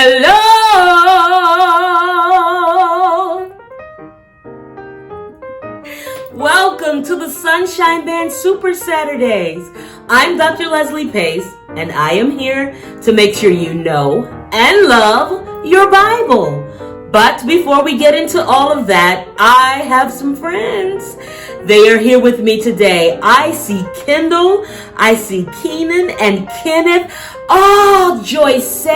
Hello! Welcome to the Sunshine Band Super Saturdays. I'm Dr. Leslie Pace, and I am here to make sure you know and love your Bible. But before we get into all of that, I have some friends. They are here with me today. I see Kendall, I see Keenan and Kenneth. Oh, Joyce,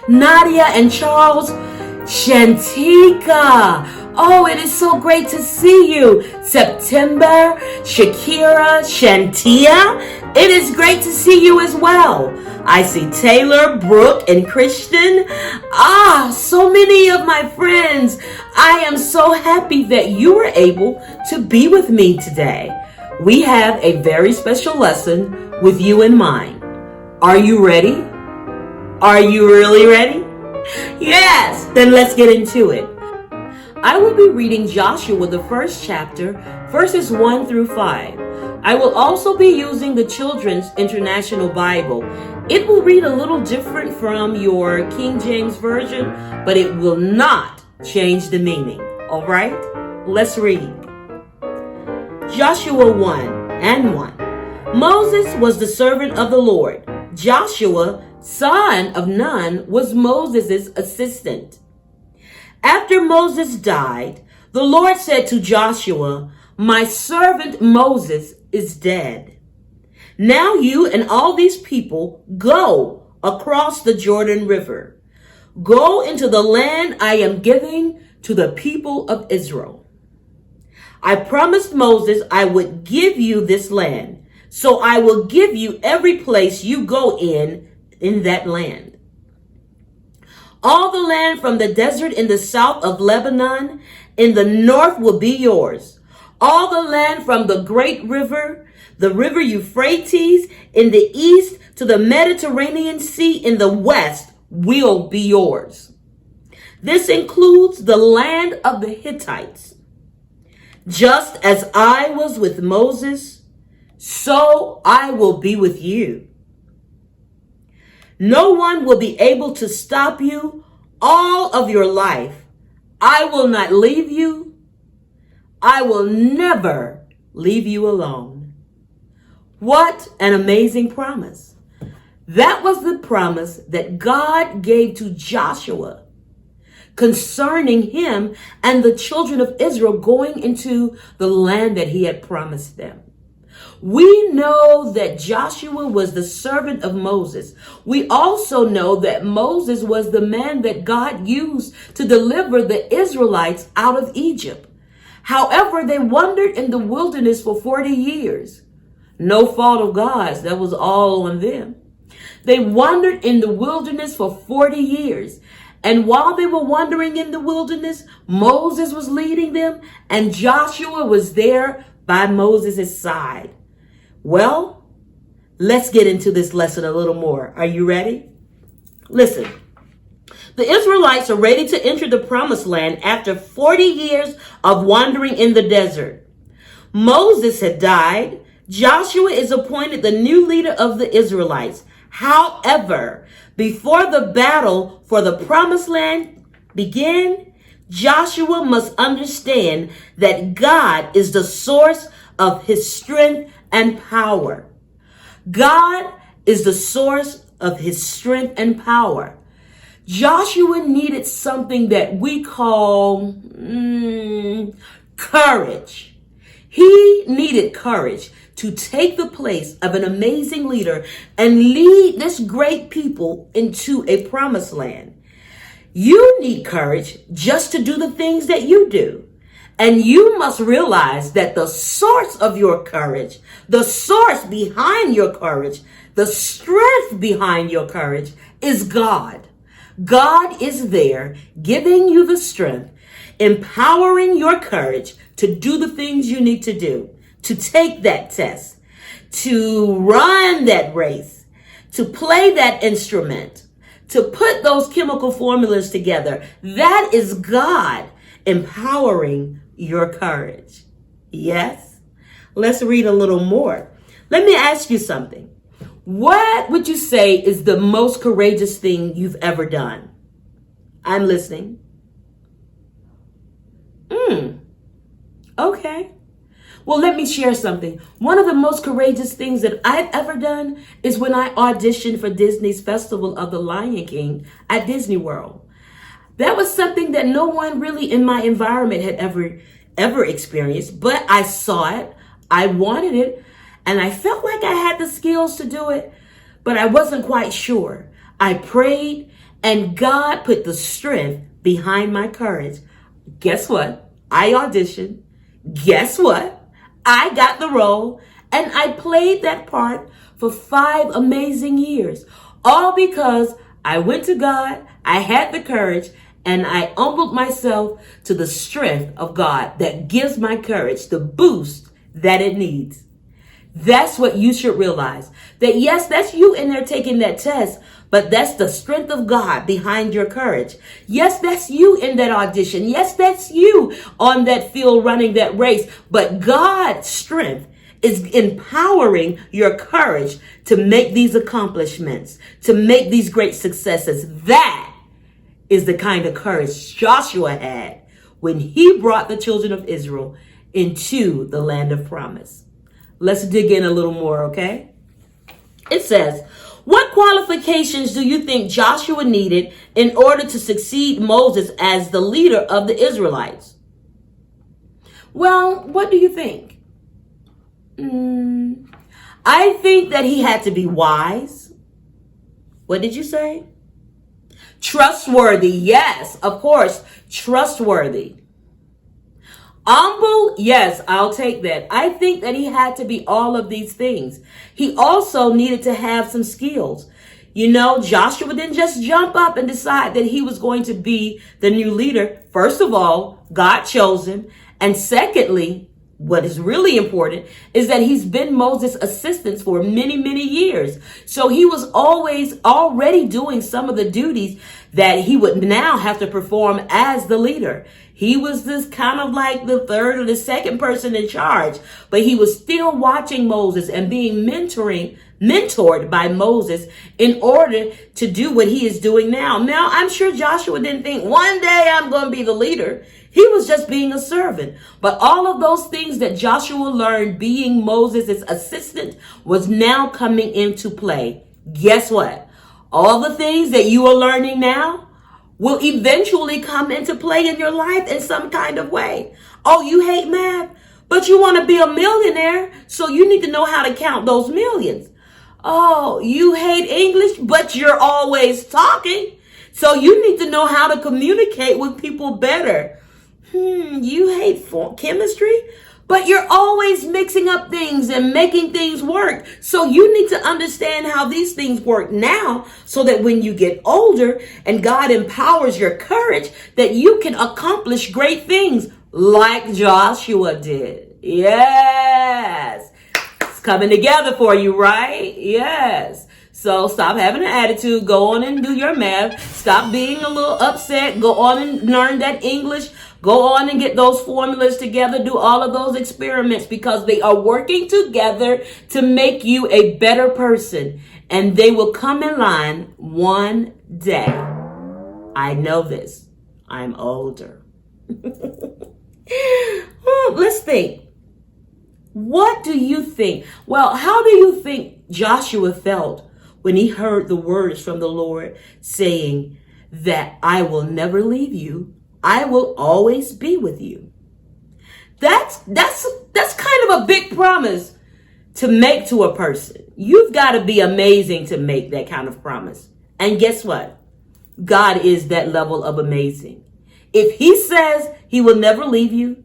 Nadia and Charles, Shantika. Oh, it is so great to see you. September, Shakira, Shantia. It is great to see you as well. I see Taylor, Brooke, and Christian. So many of my friends. I am so happy that you were able to be with me today. We have a very special lesson with you in mind. Are you ready? Are you really ready? Yes, then let's get into it. I will be reading Joshua, the first chapter, verses 1 through 5. I will also be using the Children's International Bible. It will read a little different from your King James Version, but it will not change the meaning. All right? Let's read. Joshua 1:1. Moses was the servant of the Lord. Joshua, son of Nun, was Moses' assistant. After Moses died, the Lord said to Joshua, "My servant Moses is dead. Now you and all these people go across the Jordan River. Go into the land I am giving to the people of Israel. I promised Moses I would give you this land, so I will give you every place you go in that land. All the land from the desert in the south of Lebanon in the north will be yours. All the land from the great river, the river Euphrates in the east to the Mediterranean Sea in the west will be yours. This includes the land of the Hittites. Just as I was with Moses, so I will be with you. No one will be able to stop you all of your life. I will not leave you. I will never leave you alone." What an amazing promise. That was the promise that God gave to Joshua concerning him and the children of Israel going into the land that he had promised them. We know that Joshua was the servant of Moses. We also know that Moses was the man that God used to deliver the Israelites out of Egypt. However, they wandered in the wilderness for 40 years. No fault of God's. That was all on them. They wandered in the wilderness for 40 years. And while they were wandering in the wilderness, Moses was leading them and Joshua was there by Moses' side. Well, let's get into this lesson a little more. Are you ready? Listen, the Israelites are ready to enter the promised land after 40 years of wandering in the desert. Moses had died. Joshua is appointed the new leader of the Israelites. However, before the battle for the promised land began, Joshua must understand that God is the source of his strength and power. God is the source of his strength and power. Joshua needed something that we call courage. He needed courage to take the place of an amazing leader and lead this great people into a promised land. You need courage just to do the things that you do. And you must realize that the source of your courage, the source behind your courage, the strength behind your courage is God. God is there giving you the strength, empowering your courage to do the things you need to do, to take that test, to run that race, to play that instrument, to put those chemical formulas together. That is God empowering your courage. Yes? Let's read a little more. Let me ask you something. What would you say is the most courageous thing you've ever done? I'm listening. Okay. Well, let me share something. One of the most courageous things that I've ever done is when I auditioned for Disney's Festival of the Lion King at Disney World. That was something that no one really in my environment had ever experienced, but I saw it, I wanted it, and I felt like I had the skills to do it, but I wasn't quite sure. I prayed, and God put the strength behind my courage. Guess what? I auditioned. Guess what? I got the role, and I played that part for 5 amazing years, all because I went to God, I had the courage, and I humbled myself to the strength of God that gives my courage the boost that it needs. That's what you should realize. That yes, that's you in there taking that test, but that's the strength of God behind your courage. Yes, that's you in that audition. Yes, that's you on that field running that race. But God's strength is empowering your courage to make these accomplishments, to make these great successes. That is the kind of courage Joshua had when he brought the children of Israel into the land of promise. Let's dig in a little more, okay? It says, what qualifications do you think Joshua needed in order to succeed Moses as the leader of the Israelites? Well, what do you think? I think that he had to be wise. What did you say? Trustworthy. Yes, of course, trustworthy. Humble, yes, I'll take that. I think that he had to be all of these things. He also needed to have some skills. You know, Joshua didn't just jump up and decide that he was going to be the new leader. First of all, God chose him. And secondly, what is really important is that he's been Moses' assistant for many, many years. So he was always already doing some of the duties that he would now have to perform as the leader. He was this kind of like the third or the second person in charge, but he was still watching Moses and being mentored by Moses in order to do what he is doing now. Now, I'm sure Joshua didn't think one day I'm going to be the leader. He was just being a servant. But all of those things that Joshua learned being Moses' assistant was now coming into play. Guess what? All the things that you are learning now will eventually come into play in your life in some kind of way. Oh, you hate math, but you want to be a millionaire, so you need to know how to count those millions. Oh, you hate English, but you're always talking, so you need to know how to communicate with people better. You hate chemistry, but you're always mixing up things and making things work. So you need to understand how these things work now so that when you get older and God empowers your courage, that you can accomplish great things like Joshua did. Yes. It's coming together for you, right? Yes. So stop having an attitude. Go on and do your math. Stop being a little upset. Go on and learn that English. Go on and get those formulas together. Do all of those experiments because they are working together to make you a better person. And they will come in line one day. I know this. I'm older. Let's think. What do you think? Well, how do you think Joshua felt when he heard the words from the Lord saying that I will never leave you? I will always be with you. That's kind of a big promise to make to a person. You've got to be amazing to make that kind of promise. And guess what? God is that level of amazing. If he says he will never leave you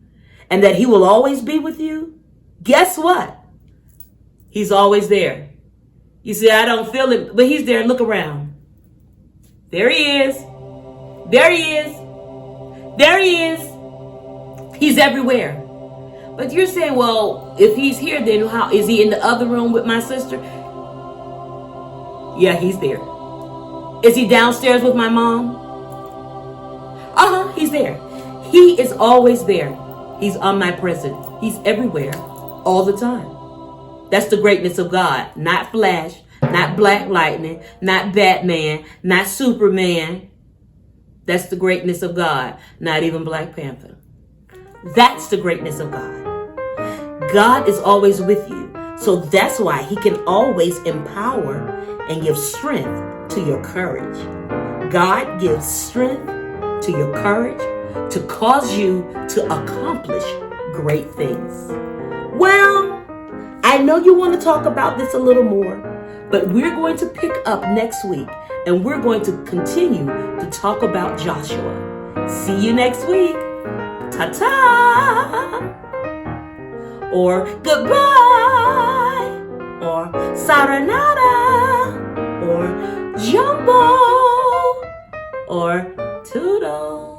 and that he will always be with you, guess what? He's always there. You see, I don't feel it, but he's there. Look around. There he is. There he is. There he is. He's everywhere. But you're saying, well, if he's here, then how is he in the other room with my sister? Yeah, he's there. Is he downstairs with my mom? He's there. He is always there. He's omnipresent. He's everywhere all the time. That's the greatness of God. Not Flash, not Black Lightning, not Batman, not Superman. That's the greatness of God, not even Black Panther. That's the greatness of God. God is always with you. So that's why he can always empower and give strength to your courage. God gives strength to your courage to cause you to accomplish great things. Well, I know you want to talk about this a little more, but we're going to pick up next week and we're going to continue to talk about Joshua. See you next week. Ta-ta! Or goodbye, or saranada, or jumbo, or toodle.